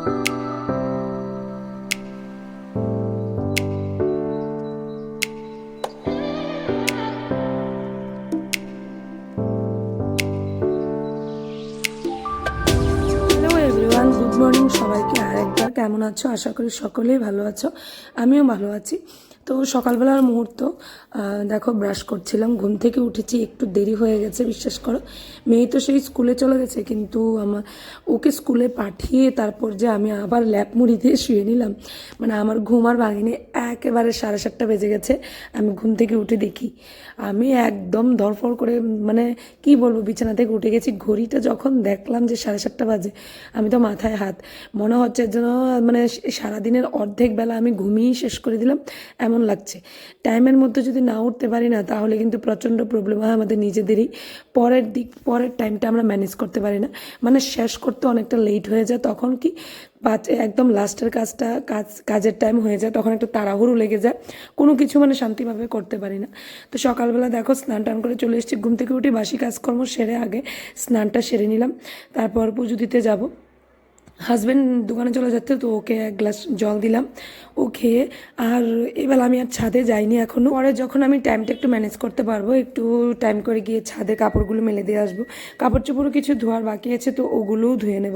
Good morning সবাইকে আরেকবার। কেমন আছো? আশা করি সকলেই ভালো আছো, আমিও ভালো আছি। তো সকালবেলার মুহূর্ত দেখো, ব্রাশ করছিলাম, ঘুম থেকে উঠেছি, একটু দেরি হয়ে গেছে বিশ্বাস করো। মেয়ে তো সেই স্কুলে চলে গেছে, কিন্তু ওকে স্কুলে পাঠিয়ে তারপর যে আমি আবার ল্যাপ মুড়ি দিয়ে শুয়ে নিলাম, মানে আমার ঘুম আর ভাঙিনি। একেবারে 7:30 বেজে গেছে। আমি ঘুম থেকে উঠে দেখি আমি একদম ধরফর করে, মানে কি বলবো, বিছানা থেকে উঠে গেছি। ঘড়িটা যখন দেখলাম যে 7:30 বাজে, আমি তো মাথায় হাত, মনে হচ্ছে যেন মানে সারাদিনের অর্ধেক বেলা আমি ঘুমিয়েই শেষ করে দিলাম এমন লাগছে। টাইমের মধ্যে যদি না উঠতে পারি না, তাহলে কিন্তু প্রচণ্ড প্রবলেম হয় আমাদের নিজেদেরই। পরের টাইমটা আমরা ম্যানেজ করতে পারি না, মানে শেষ করতে অনেকটা লেট হয়ে যায়। তখন কি একদম লাস্টের কাজের টাইম হয়ে যায়, তখন একটু তাড়াহুড়ো লেগে যায়, কোনো কিছু মানে শান্তিভাবে করতে পারি না। তো সকালবেলা দেখো স্নান টান করে চলে এসেছি, ঘুম থেকে উঠে বাসি কাজকর্ম সেরে আগে স্নানটা সেরে নিলাম, তারপর পুজো দিতে যাব। হাজব্যান্ড দোকানে চলে যাচ্ছে, তো ওকে এক গ্লাস জল দিলাম, ও খেয়ে। আর এবার আমি আর ছাদে যাইনি এখনও। পরে যখন আমি টাইমটা একটু ম্যানেজ করতে পারবো, একটু টাইম করে গিয়ে ছাদে কাপড়গুলো মেলে দিয়ে আসবো। কাপড় চোপড়ও কিছু ধোয়ার বাকি আছে, তো ওগুলোও ধুয়ে নেব।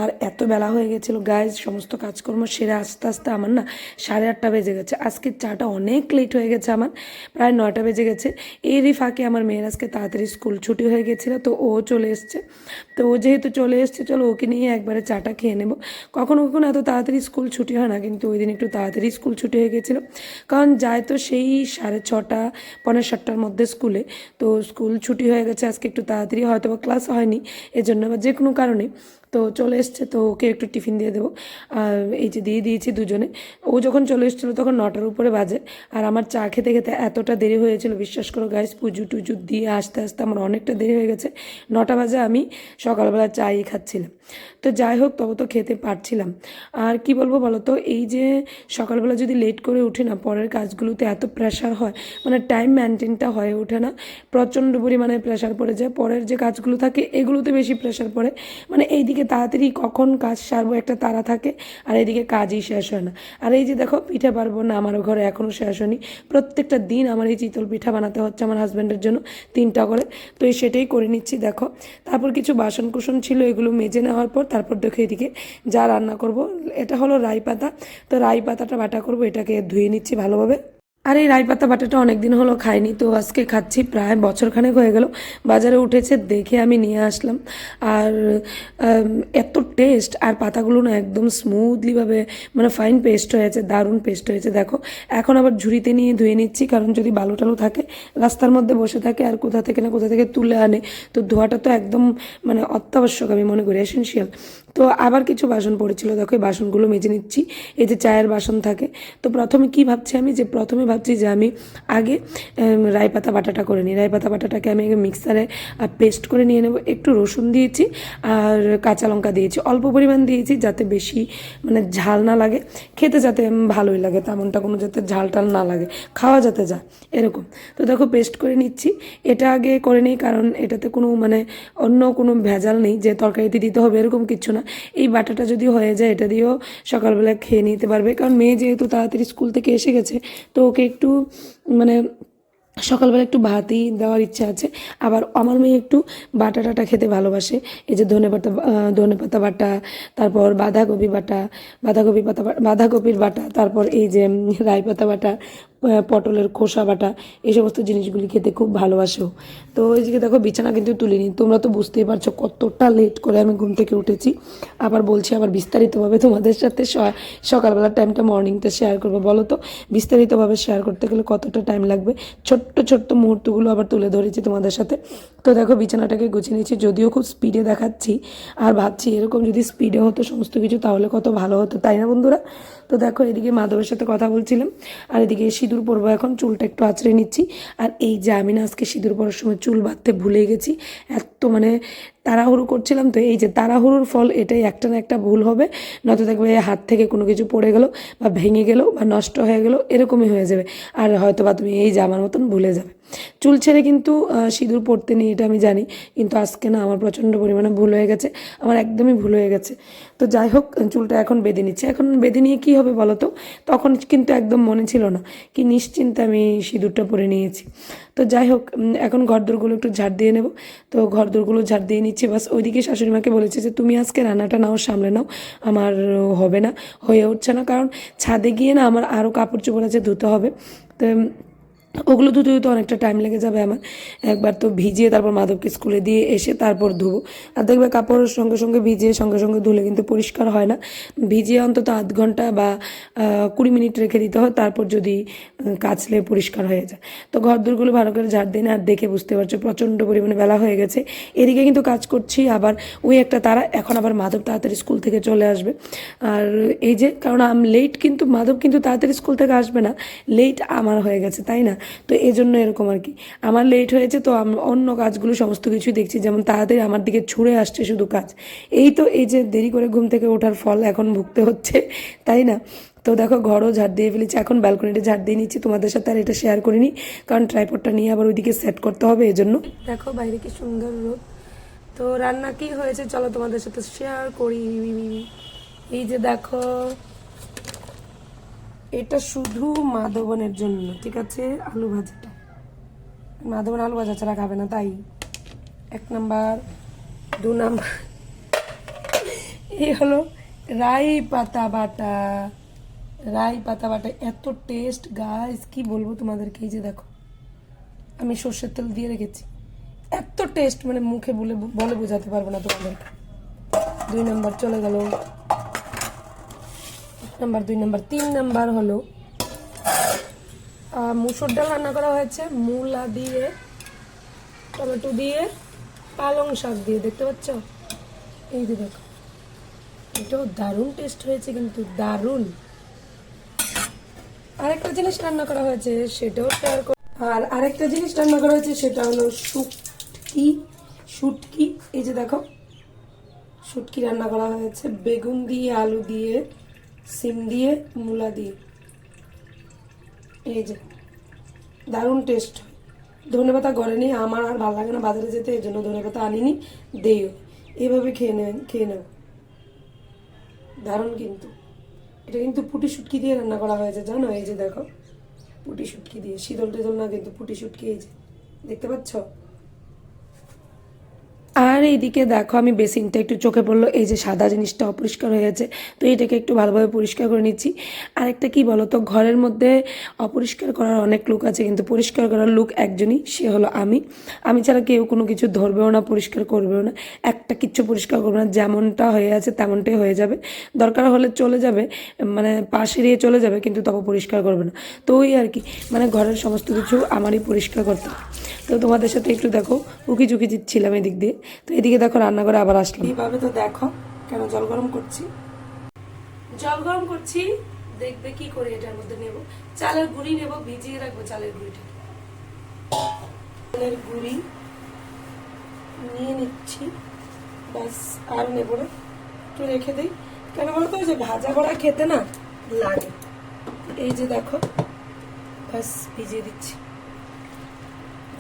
আর এত বেলা হয়ে গেছিলো গাইজ, সমস্ত কাজকর্ম সেরে আস্তে আস্তে আমার না 8:30 বেজে গেছে। আজকে চাটা অনেক লেট হয়ে গেছে, আমার প্রায় 9টা বেজে গেছে। এরই ফাঁকে আমার মেয়ের আজকে তাড়াতাড়ি স্কুল ছুটি হয়ে গেছিলো, তো ও চলে এসছে। তো ও যেহেতু চলে এসছে, চলো ওকে নিয়ে একবারে চাটা খেয়ে নেব। কখনো কখনো এত তাড়াতাড়ি স্কুল ছুটি হয় না, কিন্তু ওই দিন একটু তাড়াতাড়ি স্কুল ছুটি হয়ে গেছিলো, কারণ যায় তো সেই 6:30 পৌনে 7টার মধ্যে স্কুলে। তো স্কুল ছুটি হয়ে গেছে আজকে একটু তাড়াতাড়ি, হয়তো বা ক্লাস হয়নি এজন্য বা যে কোনো কারণে। তো চলে এসছে, তো ওকে একটু টিফিন দিয়ে দেবো। আর এই যে দিয়ে দিয়েছি দুজনে। ও যখন চলে এসেছিলো তখন 9টার উপরে বাজে, আর আমার চা খেতে খেতে এতটা দেরি হয়েছিল বিশ্বাস করো গাইস, পুজো টুজো দিয়ে আস্তে আস্তে আমার অনেকটা দেরি হয়ে গেছে। 9টা বাজে আমি সকালবেলা চাই খাচ্ছিলাম। তো যাই হোক, তবে তো খেতে পারছিলাম। আর কি বলবো বলো তো, এই যে সকালবেলা যদি লেট করে উঠি না, পরের কাজগুলোতে এত প্রেশার হয়, মানে টাইম মেনটেনটা হয়ে ওঠে না, প্রচণ্ড পরিমাণে প্রেশার পড়ে যায়। পরের যে কাজগুলো থাকে এগুলোতে বেশি প্রেশার পড়ে, মানে এইদিকে তাড়াতাড়ি কখন কাজ সারবো একটা তাড়া থাকে, আর এইদিকে কাজই শেষ হয় না। আর এই যে দেখো, পিঠা পারবো না, আমারও ঘরে এখনও শেষ হয়নি। প্রত্যেকটা দিন আমার এই চিতল পিঠা বানাতে হচ্ছে আমার হাজব্যান্ডের জন্য 3টা করে, তো এই সেটাই করে নিচ্ছি দেখো। তারপর কিছু বাসন কুসন ছিল, এগুলো মেজে নেওয়ার পর তারপর দেখো এদিকে যা রান্না করব। এটা হলো রাই পাতা, তো রাই পাতাটা বাটা করব, এটাকে ধুয়ে নিচ্ছি ভালোভাবে। আর এই রাই পাতা বাটাটা অনেক দিন হলো খাইনি, তো আজকে খাচ্ছি, প্রায় বছরখানেক হয়ে গেল। বাজারে উঠেছে দেখে আমি নিয়ে আসলাম। আর এত টেস্ট, আর পাতাগুলো না একদম স্মুথলিভাবে মানে ফাইন পেস্ট হয়েছে, দারুণ পেস্ট হয়েছে দেখো। এখন আবার ঝুড়িতে নিয়ে ধুয়ে নিচ্ছি, কারণ যদি বালু টালু থাকে, রাস্তার মধ্যে বসে থাকে আর কোথা থেকে না কোথা থেকে তুলে আনে, তো ধোয়াটা তো একদম মানে অত্যাবশ্যক, আমি মনে করি এসেনশিয়াল। তো আবার কিছু বাসন পড়েছিল দেখো, এই বাসনগুলো মেজে নিচ্ছি। এই যে চায়ের বাসন থাকে, তো প্রথমে কি ভাবছি আমি, যে প্রথমে ভাবছি যে আমি আগে রাই পাতা বাটাটা করে নিই। রাই পাতা বাটাটাকে আমি আগে মিক্সারে পেস্ট করে নিয়ে নেব। একটু রসুন দিয়েছি আর কাঁচা লঙ্কা দিয়েছি, অল্প পরিমাণ দিয়েছি, যাতে বেশি মানে ঝাল না লাগে, খেতে যাতে ভালোই লাগে, তেমনটা কোনো যাতে ঝাল টাল না লাগে, খাওয়া যাতে যায় এরকম। তো দেখো পেস্ট করে নিচ্ছি। এটা আগে করে নিই, কারণ এটাতে কোনো মানে অন্য কোনো ভেজাল নেই যে তরকারিতে দিতে হবে এরকম কিছু না। এই বাটাটা যদি হয়ে যায়, এটা দিয়েও সকালবেলা খেয়ে নিতে পারবে, কারণ মেয়ে যেহেতু তাড়াতাড়ি স্কুল থেকে এসে গেছে, তো ওকে একটু মানে সকালবেলা একটু ভাতই দেওয়ার ইচ্ছা আছে। আবার আমার মেয়ে একটু বাটা টাটা খেতে ভালোবাসে। এই যে ধনেপাতা বাটা, তারপর বাঁধাকপির বাটা, তারপর এই যে রাই পাতা বাটা, পটলের খোসা বাটা, এই সমস্ত জিনিসগুলি খেতে খুব ভালোবাসেও। তো এই যে দেখো, বিছানা কিন্তু তুলিনি, তোমরা তো বুঝতেই পারছো কতটা লেট করে আমি ঘুম থেকে উঠেছি। আবার বলছি, আবার বিস্তারিতভাবে তোমাদের সাথে সকালবেলার টাইমটা মর্নিংটা শেয়ার করবো। বলো তো, বিস্তারিতভাবে শেয়ার করতে গেলে কতটা টাইম লাগবে। ছোট্ট ছোট্ট মুহূর্তগুলো আবার তুলে ধরেছি তোমাদের সাথে। তো দেখো, বিছানাটাকে গুছিয়ে নিচ্ছি, যদিও খুব স্পিডে দেখাচ্ছি, আর ভাবছি এরকম যদি স্পিডে হতো সমস্ত কিছু, তাহলে কত ভালো হতো, তাই না বন্ধুরা? তো দেখো, এদিকে মাধবের সাথে কথা বলছিলাম, আর এদিকে সিঁদুর পরবো এখন, চুলটা একটু আঁচড়ে নিচ্ছি। আর এই যে আমি না আজকে সিঁদুর পরার সময় চুল বাঁধতে ভুলে গেছি, এত মানে তাড়াহুড়ো করছিলাম, তো এই যে তাড়াহুড়োর ফল এটাই, একটা না একটা ভুল হবে, নয়তো দেখবে হাত থেকে কোনো কিছু পড়ে গেলো বা ভেঙে গেলো বা নষ্ট হয়ে গেলো, এরকমই হয়ে যাবে। আর হয়তো বা তুমি এই জামার মতন ভুলে যাবে। চুল ছেড়ে কিন্তু সিঁদুর পরতে নেই, এটা আমি জানি, কিন্তু আজকে না আমার প্রচণ্ড পরিমাণে ভুল হয়ে গেছে, আমার একদমই ভুল হয়ে গেছে। তো যাই হোক, চুলটা এখন বেঁধে নিচ্ছি। এখন বেঁধে নিয়ে কী হবে বলো তো, তখন কিন্তু একদম মনে ছিল না, কি নিশ্চিন্তে আমি সিঁদুরটা পরে নিয়েছি। তো যাই হোক, এখন ঘরদোরগুলো একটু ঝাড় দিয়ে নেব। তো ঘরদোরগুলো ঝাড় দিয়ে নিচ্ছি, বাস ওইদিকে শাশুড়ি মাকে বলেছে যে তুমি আজকে রান্নাটা নাও, সামলে নাও, আমার হবে না, হয়ে উঠছে না, কারণ ছাদে গিয়ে না আমার আরও কাপড় চোপড় আছে, ধুতে হবে। তো ওগুলো ধুতে ধুতে অনেকটা টাইম লেগে যাবে আমার। একবার তো ভিজিয়ে তারপর মাধবকে স্কুলে দিয়ে এসে তারপর ধুবো। আর দেখবে কাপড় সঙ্গে সঙ্গে ভিজিয়ে সঙ্গে সঙ্গে ধুলে কিন্তু পরিষ্কার হয় না, ভিজিয়ে অন্তত আধ ঘন্টা বা 20 মিনিট রেখে দিতে হয়, তারপর যদি কাচলে পরিষ্কার হয়ে যায়। তো ঘরদোরগুলো ভালো করে ঝাড় দিন, আর দেখে বুঝতে পারছো প্রচণ্ড পরিমাণে বেলা হয়ে গেছে। এদিকে কিন্তু কাজ করছি, আবার ওই একটা তারা, এখন আবার মাধব তাড়াতাড়ি স্কুল থেকে চলে আসবে। আর এই যে, কারণ আমি লেট, কিন্তু মাধব কিন্তু তাড়াতাড়ি স্কুল থেকে আসবে না, লেট আমার হয়ে গেছে, তাই না? তো এই জন্য এরকম আর কি, আমার লেট হয়েছে, তো আমি অন্য কাজগুলো সমস্ত কিছুই দেখছি, যেমন তাড়াতাড়ি আমার দিকে ছুঁড়ে আসছে শুধু কাজ। এই তো, এই যে দেরি করে ঘুম থেকে ওঠার ফল এখন ভুগতে হচ্ছে, তাই না? তো দেখো, ঘরও ঝাড় দিয়ে ফেলেছি, এখন ব্যালকনিটা ঝাড় দিয়ে নিচ্ছি। তোমাদের সাথে আর এটা শেয়ার করিনি, কারণ ট্রাইপডটা নিয়ে আবার ওইদিকে সেট করতে হবে, এই জন্য। দেখো বাইরে কি সুন্দর রোদ। তো রান্না কি হয়েছে চলো তোমাদের সাথে শেয়ার করি। এই যে দেখো, এটা শুধু মাধবনের জন্য, ঠিক আছে? আলু ভাজাটা, মাধবন আলু ভাজা ছাড়া খাবে না, তাই 1 নাম্বার। 2 নাম্বার, এই হলো রাই পাতা বাটা। রাই পাতা বাটা এত টেস্ট গাইস, কি বলবো তোমাদেরকে। এই যে দেখো, আমি সর্ষের তেল দিয়ে রেখেছি, এত টেস্ট, মানে মুখে বলে বোঝাতে পারবো না তোমাদেরকে। 2 নাম্বার চলে গেল, 1 নাম্বার, 2 নাম্বার। 3 নাম্বার হলো মুসুর ডাল রান্না করা হয়েছে মূলা দিয়ে, টমেটো দিয়ে, পালং শাক দিয়ে, দেখতে পাচ্ছ? এই যে দেখো, এটাও দারুণ টেস্ট হয়েছে, কিন্তু দারুণ। আরেকটা জিনিস রান্না করা হয়েছে, সেটাও শেয়ার কর। আর আরেকটা জিনিস রান্না করা হয়েছে, সেটা হলো শুটকি। শুটকি, এই যে দেখো, শুটকি রান্না করা হয়েছে বেগুন দিয়ে, আলু দিয়ে, সিম দিয়ে, মূলা দিয়ে। এই যে দারুণ টেস্ট। ধনেপাতা ঘরে নেই, আমার আর ভালো লাগে না বাজারে যেতে, এই জন্য ধনেপাতা আনিনি, দেইও। এইভাবে খেয়ে নেব, দারুণ কিন্তু। এটা কিন্তু পুঁটি শুটকি দিয়ে রান্না করা হয়েছে, জানো? এই যে দেখো, পুঁটি শুটকি দিয়ে, শীতল টেতল না কিন্তু, পুঁটি শুটকি, এই যে দেখতে পাচ্ছ? আর এইদিকে দেখো, আমি বেসিনটা একটু চোখে পড়লো, এই যে সাদা জিনিসটা অপরিষ্কার হয়ে গেছে, তো এইটাকে একটু ভালোভাবে পরিষ্কার করে নিচ্ছি। আরেকটা কি বলো তো, ঘরের মধ্যে অপরিষ্কার করার অনেক লোক আছে, কিন্তু পরিষ্কার করার লোক একজনই, সে হলো আমি। আমি ছাড়া কেউ কোনো কিছু ধরবেও না, পরিষ্কার করবেও না, একটা কিচ্ছু পরিষ্কার করবে না, যেমনটা হয়ে আছে তেমনটাই হয়ে যাবে। দরকার হলে চলে যাবে, মানে পাশে দিয়ে চলে যাবে, কিন্তু তবে পরিষ্কার করবে না। তো ওই আর কি, মানে ঘরের সমস্ত কিছু আমারই পরিষ্কার করতে হয়। তো তোমাদের সাথে একটু দেখো উকি ঝুঁকি দিচ্ছিলাম এদিক দিয়ে। তো এদিকে দেখো, রান্না করে আবার আসলাম। এইভাবে তো দেখো, কেন জল গরম করছি, দেখবে কি করে। এটার মধ্যে নেব চালের গুঁড়ি, নেব ভিজিয়ে রাখবো চালের গুঁড়িটা। চালের গুঁড়ি নিয়ে নিচ্ছি, ব্যাস, আর নেব না, একটু রেখে দিই। কেন বলতো, যে ভাজা ভরা খেতে না লাগে। এই যে দেখো, ব্যাস ভিজিয়ে দিচ্ছি,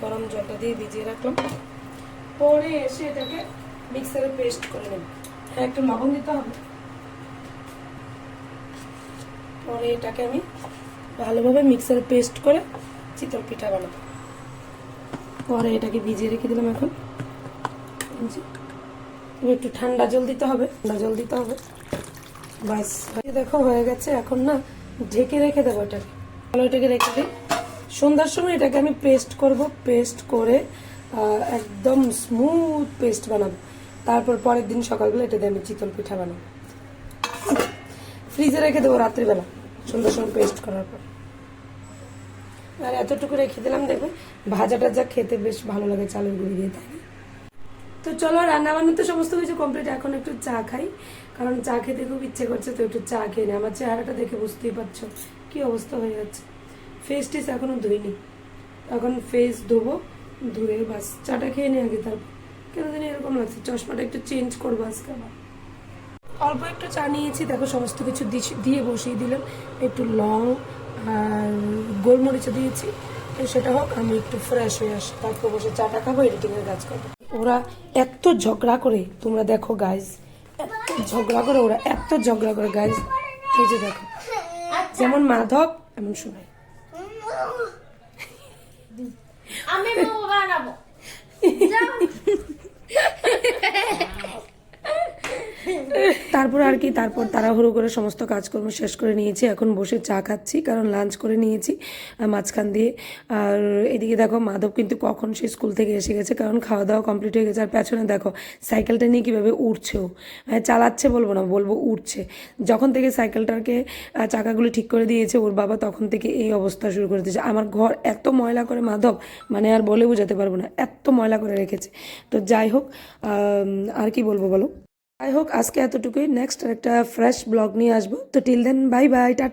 গরম জলটা দিয়ে ভিজিয়ে রাখলাম। পরে এসে এটাকে মিক্সারে পেস্ট করে নেব। হ্যাঁ, একটু লবণ দিতে হবে। পরে এটাকে আমি ভালোভাবে মিক্সারে পেস্ট করে চিতল পিঠা বানাবো। পরে এটাকে ভিজিয়ে রেখে দিলাম। এখন একটু ঠান্ডা জল দিতে হবে, বাস। দেখো হয়ে গেছে। এখন না ঢেকে রেখে দেবো এটাকে, ভালো এটাকে রেখে দিই। সন্ধ্যার সময় এটাকে আমি পেস্ট করব, পেস্ট করে একদম স্মুথ পেস্ট বানাবো। তারপর পরের দিন সকালবেলা এটা দিয়ে আমি চিতল পিঠা বানাবো। ফ্রিজে রেখে দেবো রাত্রিবেলা, সন্ধ্যার সময় পেস্ট করার পর। আর এতটুকু রেখে দিলাম, দেখবে ভাজা টাজা খেতে বেশ ভালো লাগে চালের গুঁড়ি দিয়ে, তাই না? তো চলো, রান্না বান্না তো সমস্ত কিছু কমপ্লিট। এখন একটু চা খাই, কারণ চা খেতে খুব ইচ্ছে করছে, তো একটু চা খেয়ে নিই। আমার চেহারাটা দেখে বুঝতেই পারছো কি অবস্থা হয়ে যাচ্ছে। ফেস টেস এখনো ধুইনি, এখন ফেস ধোবো, ধুয়ে বাস চাটা খেয়ে নিই আগে, তারপর কেন জানি এরকম লাগছে, চশমাটা একটু চেঞ্জ করবো আজকে আবার। অল্প একটু চা নিয়েছি, দেখো সমস্ত কিছু দিয়ে বসিয়ে দিলাম, একটু লং আর গোলমরিচে দিয়েছি। তো সেটা হোক, আমি একটু ফ্রেশ হয়ে আসি, তারপর বসে চাটা খাবো, এডিটিংয়ের কাজ করবো। ওরা এত ঝগড়া করে, তোমরা দেখো গাইজ, এত ঝগড়া করে ওরা, এত ঝগড়া করে গাইজ। এই যে দেখো, যেমন মাধব এমন শোনায়। আমি বানাবো। তারপর আর কি, তারপর তাড়াহুড়ো করে সমস্ত কাজকর্ম শেষ করে নিয়েছি, এখন বসে চা খাচ্ছি, কারণ লাঞ্চ করে নিয়েছি মাঝখান দিয়ে। আর এদিকে দেখো মাধব কিন্তু কখন সে স্কুল থেকে এসে গেছে, কারণ খাওয়া দাওয়া কমপ্লিট হয়ে গেছে। আর পেছনে দেখো সাইকেলটা নিয়ে কীভাবে উঠছেও, চালাচ্ছে বলবো না, বলবো উঠছে। যখন থেকে সাইকেলটাকে চাকাগুলি ঠিক করে দিয়েছে ওর বাবা, তখন থেকে এই অবস্থা শুরু করে দিয়েছে। আমার ঘর এত ময়লা করে মাধব, মানে আর বলে বোঝাতে পারবো না, এত ময়লা করে রেখেছে। তো যাই হোক, আর কি বলবো বলো। যাই হোক, আজকে এতটুকুই। নেক্সট একটা ফ্রেশ ব্লগ নিয়ে আসবো। তো till then, bye bye, tata.